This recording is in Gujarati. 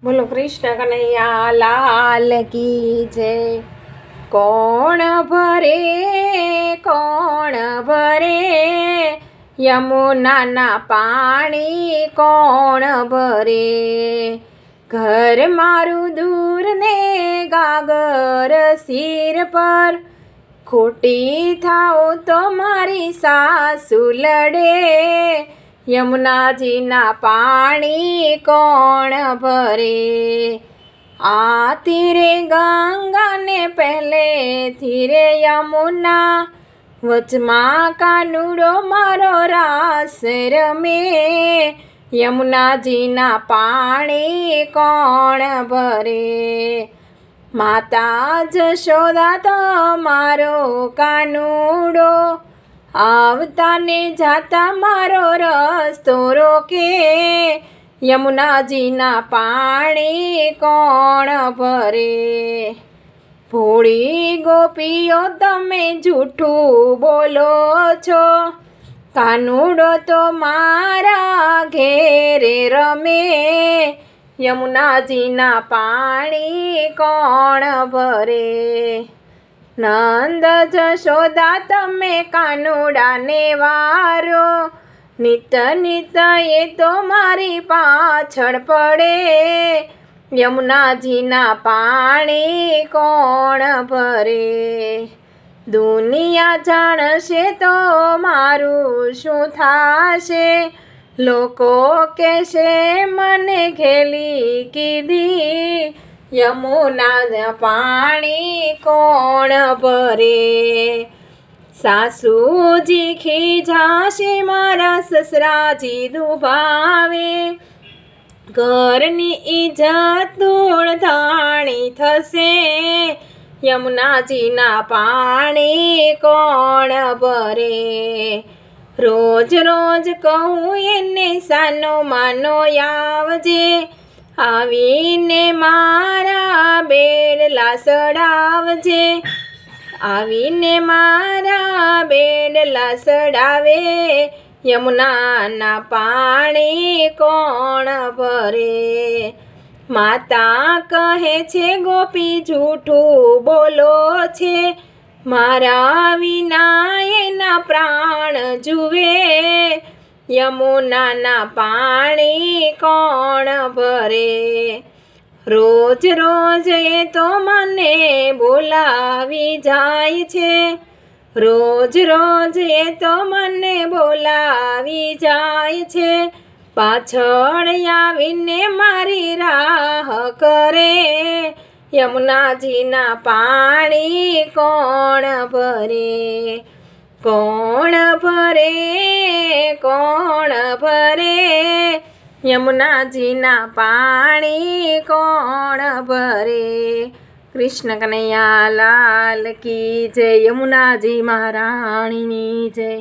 બોલો કૃષ્ણ કનૈયા લાલ કી જય। કોણ ભરે યમુનાના પાણી કોણ ભરે। ઘર મારું દૂર ને ગાગર સિર પર, ખોટી થાઓ તો મારી સાસુ લડે। યમુનાજીના પાણી કોણ ભરે। આ તીરે ગંગા ને પહેલે ધીરે યમુના, વચમાં કાનુડો મારો રાસ રમે। યમુનાજીના પાણી કોણ ભરે। માતા જશોદા તો મારો કાનુડો, આવતા ને જાતા મારો રસ્તો રોકે। યમુનાજીના પાણી કોણ ભરે। ભોળી ગોપીઓ તમે જૂઠું બોલો છો, કાનુડો તો મારા ઘેરે રમે। યમુનાજીના પાણી કોણ ભરે। નંદ જશોદા તમે કાનુડાને વારો, નિત નિત એ તો મારી પાછળ પડે। યમુનાજીના પાણી કોણ ભરે। દુનિયા જાણશે તો મારું શું થાશે, લોકો કહેશે મને ઘેલી કીધી। યમુનાના પાણી કોણ ભરે। સાસુજી ખીજાશે મારા સસરાજી દુભાવે, ઘરની ઇજ્જત ધૂળ ધાણી થશે। યમુનાજીના પાણી કોણ ભરે। રોજ રોજ કહું એને સાનો માનો આવજે, આવીને મારા બેડલા સડાવજે। આવીને મારા બેડલા સડાવે। યમુનાના પાણી કોણ ભરે। માતા કહે છે ગોપી જૂઠું બોલો છે, મારા વિના એના પ્રાણ જુએ। યમુનાના પાણી કોણ ભરે। રોજ રોજ એ તો મને બોલાવી જાય છે, રોજ રોજ એ તો મને બોલાવી જાય છે। પાછળ આવીને મારી રાહ કરે। યમુનાજીના પાણી કોણ ભરે। કોણ ભરે, કોણ ભરે। યમુનાજીના પાણી કોણ ભરે। કૃષ્ણ કનૈયા લાલ કી જય। યમુનાજી મહારાણીની જય।